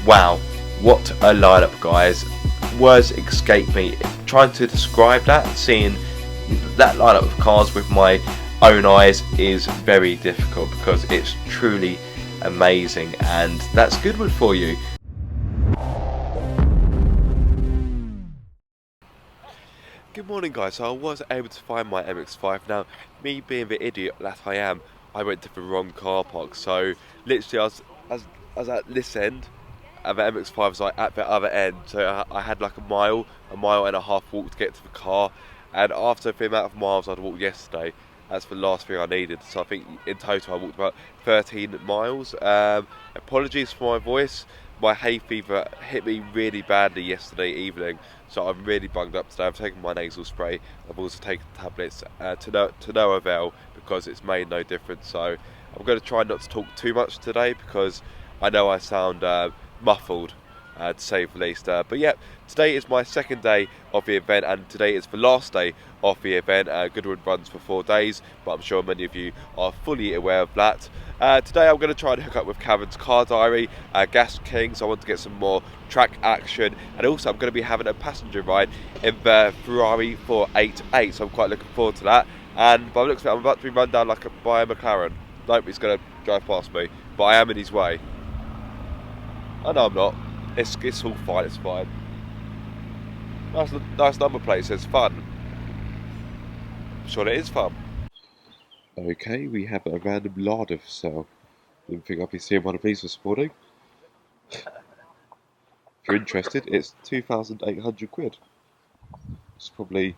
Wow, what a lineup, guys. Words escape me. Trying to describe that, seeing that lineup of cars with my own eyes is very difficult because it's truly amazing, and that's Goodwood for you. Good morning, guys. So I was able to find my MX-5. Now, me being the idiot that I am, I went to the wrong car park. So literally I was at this end, and the MX-5 was like at the other end. So I had like a mile and a half walk to get to the car. And after the amount of miles I'd walked yesterday, that's the last thing I needed. So I think in total I walked about 13 miles. Apologies for my voice. My hay fever hit me really badly yesterday evening, so I'm really bunged up today. I've taken my nasal spray. I've also taken tablets to no avail because it's made no difference. So I'm going to try not to talk too much today because I know I sound muffled, to say the least. But yeah, today is my second day of the event, and today is the last day of the event. Goodwood runs for 4 days, but I'm sure many of you are fully aware of that. Today I'm going to try and hook up with Cameron's Car Diary, Gas King, so I want to get some more track action, and also I'm going to be having a passenger ride in the Ferrari 488, so I'm quite looking forward to that. And by the looks of it, I'm about to be run down by a McLaren. Nope, he's going to drive past me, but I am in his way. I know I'm not. It's all fine, it's fine. Nice number plate, says fun. I'm sure it is fun. Okay, we have a random larder for sale. Didn't think I'd be seeing one of these this morning. If you're interested, it's 2,800 quid. It's probably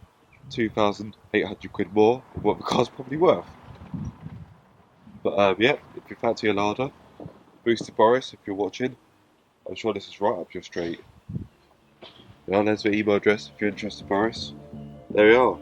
2,800 quid more than what the car's probably worth. But yeah, if you fancy a larder, Booster Boris, if you're watching, I'm sure this is right up your street. Now there's the email address if you're interested, Boris. There we are.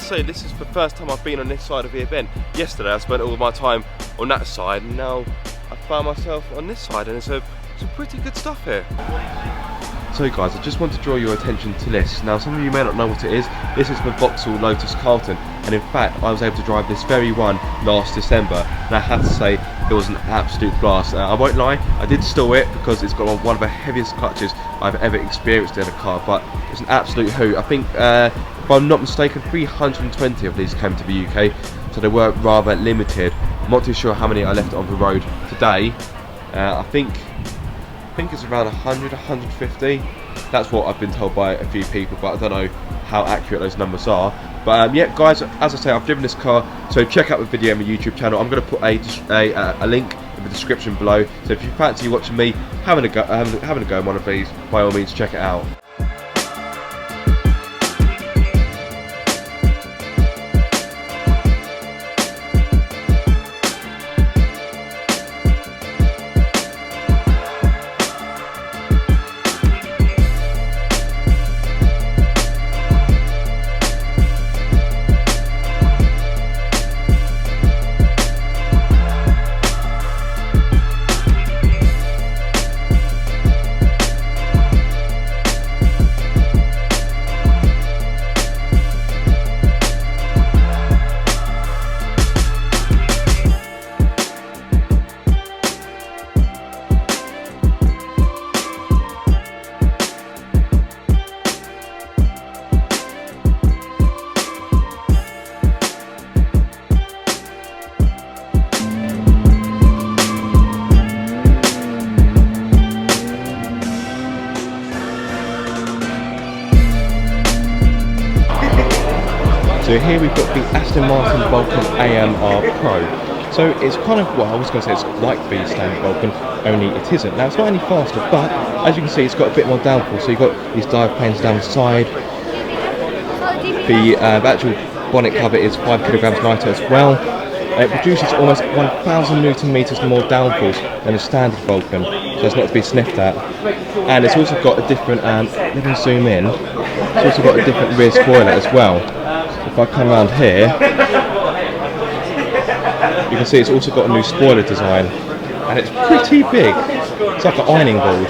So this is the first time I've been on this side of the event. Yesterday I spent all of my time on that side, and now I found myself on this side, and it's pretty good stuff here. So guys, I just want to draw your attention to this. Now some of you may not know what it is. This is the Vauxhall Lotus Carlton, and in fact I was able to drive this very one last December, and I have to say it was an absolute blast. I won't lie, I did store it because it's got one of the heaviest clutches I've ever experienced in a car, but it's an absolute hoot. I think if I'm not mistaken, 320 of these came to the UK, so they were rather limited. I'm not too sure how many I left on the road today. I think it's around 100, 150. That's what I've been told by a few people, but I don't know how accurate those numbers are. But yeah, guys, as I say, I've driven this car, so check out the video on my YouTube channel. I'm going to put a link in the description below. So if you fancy watching me having a go in one of these, by all means check it out. So here we've got the Aston Martin Vulcan AMR Pro. So it's kind of, well, I was going to say it's like the standard Vulcan, only it isn't. Now it's not any faster, but as you can see it's got a bit more downforce. So you've got these dive planes down the side. The actual bonnet cover is 5 kilograms lighter as well. It produces almost 1,000 Newton meters more downforce than a standard Vulcan. so it's not to be sniffed at. And it's also got a different, let me zoom in, it's also got a different rear spoiler as well. If I come around here, you can see it's also got a new spoiler design, and it's pretty big. It's like an ironing board.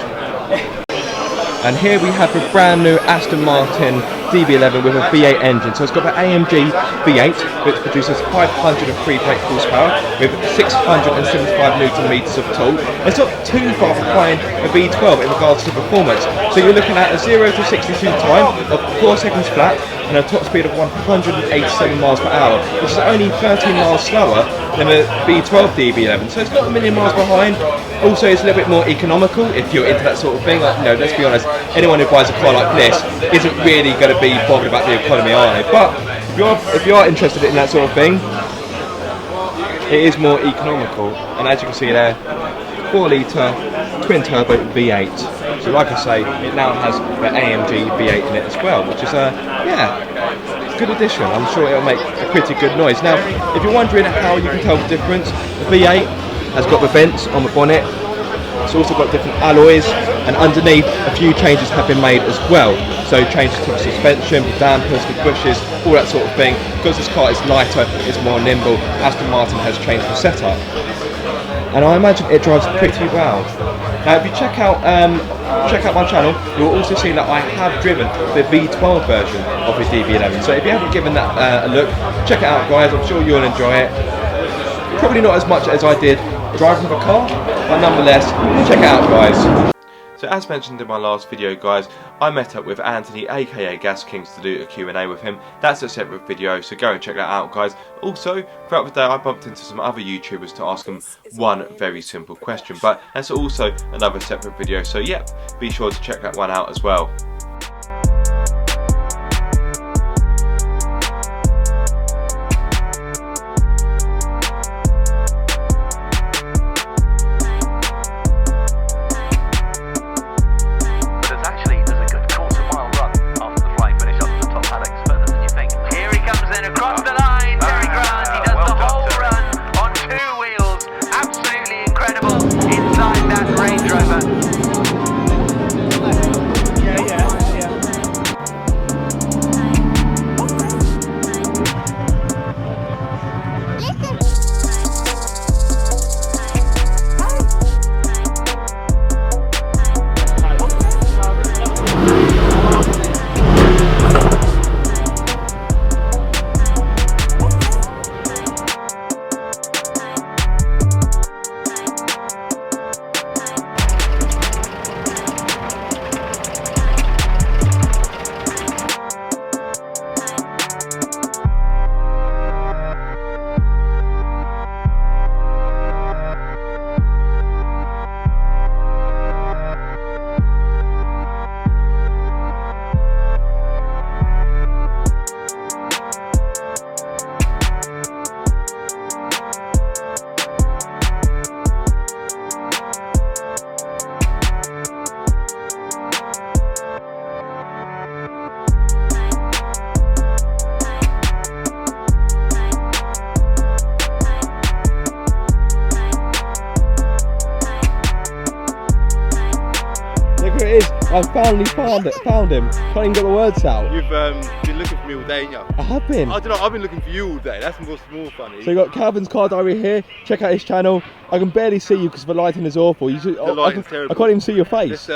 And here we have a brand new Aston Martin DB11 with a V8 engine. So it's got the AMG V8, which produces 503 brake horsepower with 675 Newton meters of torque. It's not too far behind a V12 in regards to performance. So you're looking at a 0 to 62 time of 4 seconds flat and a top speed of 187 miles per hour, which is only 13 miles slower than a V12 DB11. So it's not a million miles behind. Also, it's a little bit more economical if you're into that sort of thing. Like, you know, let's be honest, anyone who buys a car like this isn't really going to be bothered about the economy, are they? But if you are interested in that sort of thing, it is more economical. And as you can see there, 4 litre twin turbo V8. So like I say, it now has the AMG V8 in it as well, which is yeah, good addition. I'm sure it'll make a pretty good noise. Now, if you're wondering how you can tell the difference, the V8 has got the vents on the bonnet. It's also got different alloys, and underneath a few changes have been made as well. So changes to the suspension, the dampers, the bushes, all that sort of thing. Because this car is lighter, it's more nimble, Aston Martin has changed the setup. And I imagine it drives pretty well. Now if you check out my channel, you'll also see that I have driven the V12 version of the DB11. So if you haven't given that a look, check it out guys, I'm sure you'll enjoy it. Probably not as much as I did driving the car, but nonetheless, check it out guys. So as mentioned in my last video guys, I met up with Anthony aka Gas Kings to do a Q&A with him. That's a separate video, so go and check that out guys. Also, throughout the day I bumped into some other YouTubers to ask them one very simple question, but that's also another separate video, so yeah, be sure to check that one out as well. I finally found him. Can't even get the words out. You've been looking for me all day, ain't you? I have been. I don't know, I've been looking for you all day. That's what's more funny. So you got Calvin's Car Diary here. Check out his channel. I can barely see you because the lighting is awful. The lighting's terrible. I can't even see your face. Just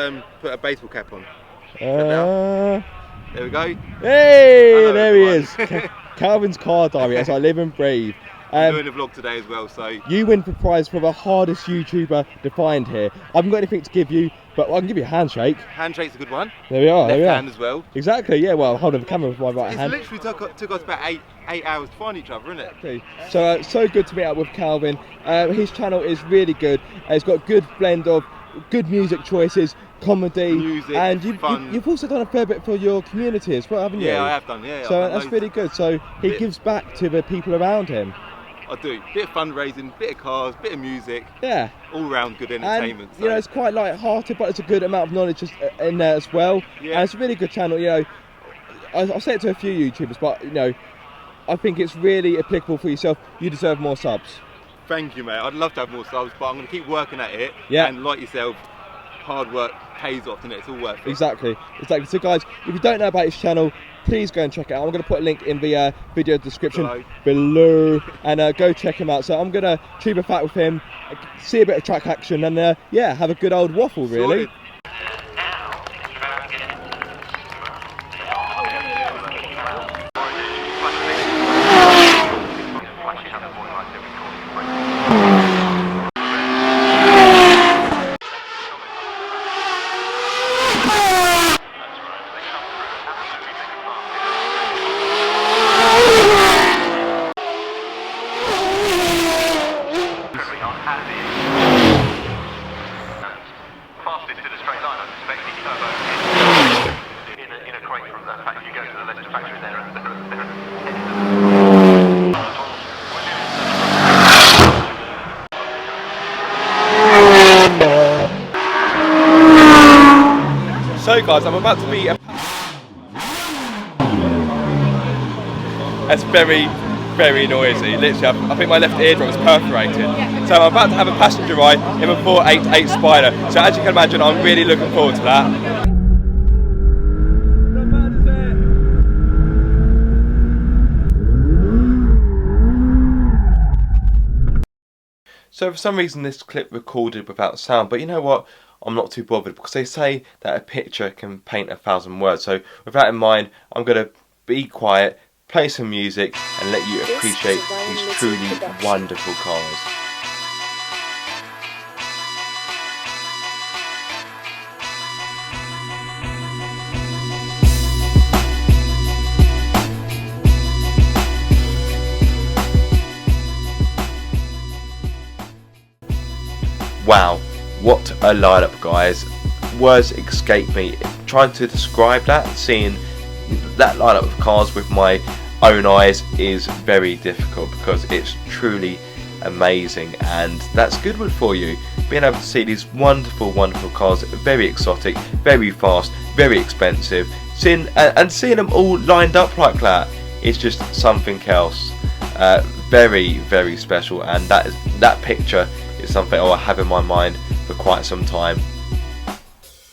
put a baseball cap on. There we go. Hey, there he is. Calvin's Car Diary, as I live and breathe. I'm doing a vlog today as well, so... You win the prize for the hardest YouTuber to find here. I haven't got anything to give you, but I can give you a handshake. Handshake's a good one. There we are, Left hand as well. Exactly, yeah, well, holding the camera with my right hand. It literally took us about eight hours to find each other, isn't it? Okay. So, so good to meet up with Calvin. His channel is really good. It's got a good blend of good music choices, comedy, music, and fun. You've also done a fair bit for your community as well, haven't you? Yeah, I have done, yeah. So that's really good. So he gives back to the people around him. I do. Bit of fundraising, bit of cars, bit of music. Yeah. All round good entertainment. And, you know, it's quite light-hearted, but it's a good amount of knowledge in there as well. Yeah. And it's a really good channel. You know, I've said it to a few YouTubers, but you know, I think it's really applicable for yourself. You deserve more subs. Thank you, mate. I'd love to have more subs, but I'm going to keep working at it. Yeah. And like yourself, hard work pays off, and it's all worth it. Exactly. So guys, if you don't know about his channel, please go and check it out. I'm going to put a link in the video description below, and go check him out. So I'm going to tube a fat with him, see a bit of track action, and yeah, have a good old waffle really. Sorted. So guys, I'm about to be it's very, very noisy. Literally, I think my left eardrum was perforated. So I'm about to have a passenger ride in a 488 Spider. So as you can imagine, I'm really looking forward to that. So for some reason this clip recorded without sound, but you know what? I'm not too bothered because they say that a picture can paint 1,000 words. So with that in mind, I'm going to be quiet, play some music and let you appreciate these truly wonderful cars. Wow, what a lineup guys. Words escape me. Trying to describe that, seeing that lineup of cars with my own eyes is very difficult because it's truly amazing, and that's Goodwood for you. Being able to see these wonderful, wonderful cars, very exotic, very fast, very expensive, seeing them all lined up like that is just something else. Very, very special, and that picture is something I'll have in my mind for quite some time.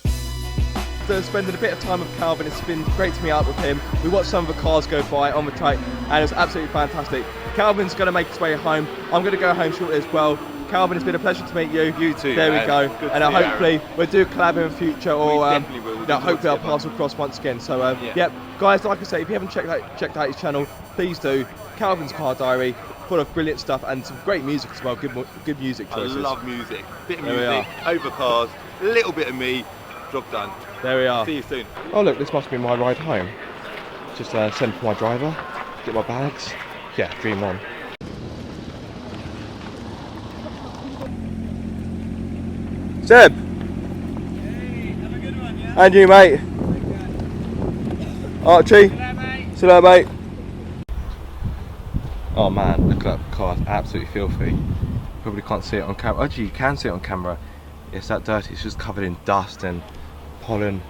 After spending a bit of time with Calvin, it's been great to meet up with him. We watched some of the cars go by on the track and it was absolutely fantastic. Calvin's going to make his way home. I'm going to go home shortly as well. Calvin, it's been a pleasure to meet you. You too. There man. we go. Good and hopefully we'll do a collab in the future, or definitely will. hopefully our paths will cross once again. So yeah, guys, like I say, if you haven't checked out his channel, please do. Calvin's Car Diary, full of brilliant stuff and some great music as well. Good music choices. I love music. Bit of music, over cars, a little bit of me. Job done. There we are. See you soon. Oh look, this must be my ride home. Just send for my driver, get my bags. Yeah, dream on. Seb! Hey, have a good one, yeah? And you, mate. Archie. Hello, mate. See you later, mate. Oh man, look at that car, it's absolutely filthy. Probably can't see it on camera. Actually, you can see it on camera. It's that dirty, it's just covered in dust and pollen,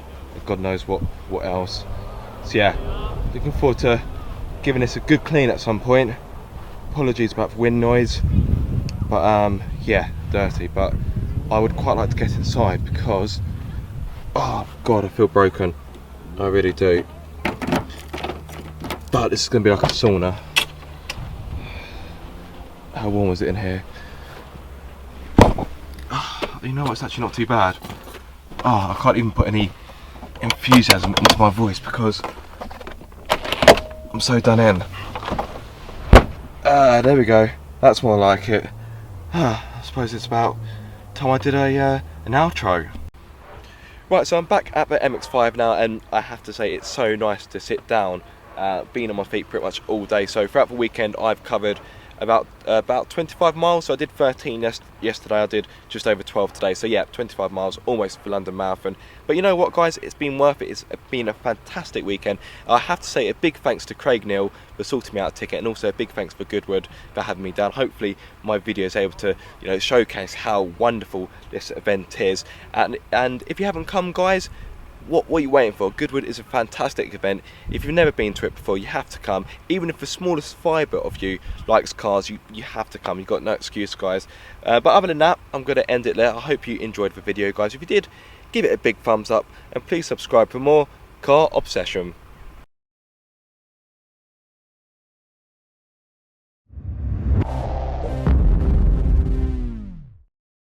God knows what else. So yeah, looking forward to giving this a good clean at some point. Apologies about the wind noise, but yeah, dirty. But I would quite like to get inside because, oh God, I feel broken. I really do. But this is going to be like a sauna. How warm was it in here? You know what, it's actually not too bad. Oh, I can't even put any enthusiasm into my voice because I'm so done in. There we go. That's more like it. I suppose it's about time I did an outro. Right, so I'm back at the MX-5 now, and I have to say it's so nice to sit down. Been on my feet pretty much all day. So throughout the weekend I've covered about 25 miles. So I did 13 yesterday, I did just over 12 today. So yeah, 25 miles, almost the London Marathon. But you know what guys, it's been worth it. It's been a fantastic weekend. I have to say a big thanks to Craig Neal for sorting me out a ticket, and also a big thanks for Goodwood for having me down. Hopefully my video is able to, you know, showcase how wonderful this event is. And if you haven't come guys, what are you waiting for? Goodwood is a fantastic event. If you've never been to it before, you have to come. Even if the smallest fibre of you likes cars, you have to come. You've got no excuse guys. But other than that, I'm going to end it there. I hope you enjoyed the video guys. If you did, give it a big thumbs up and please subscribe for more Car Obsession.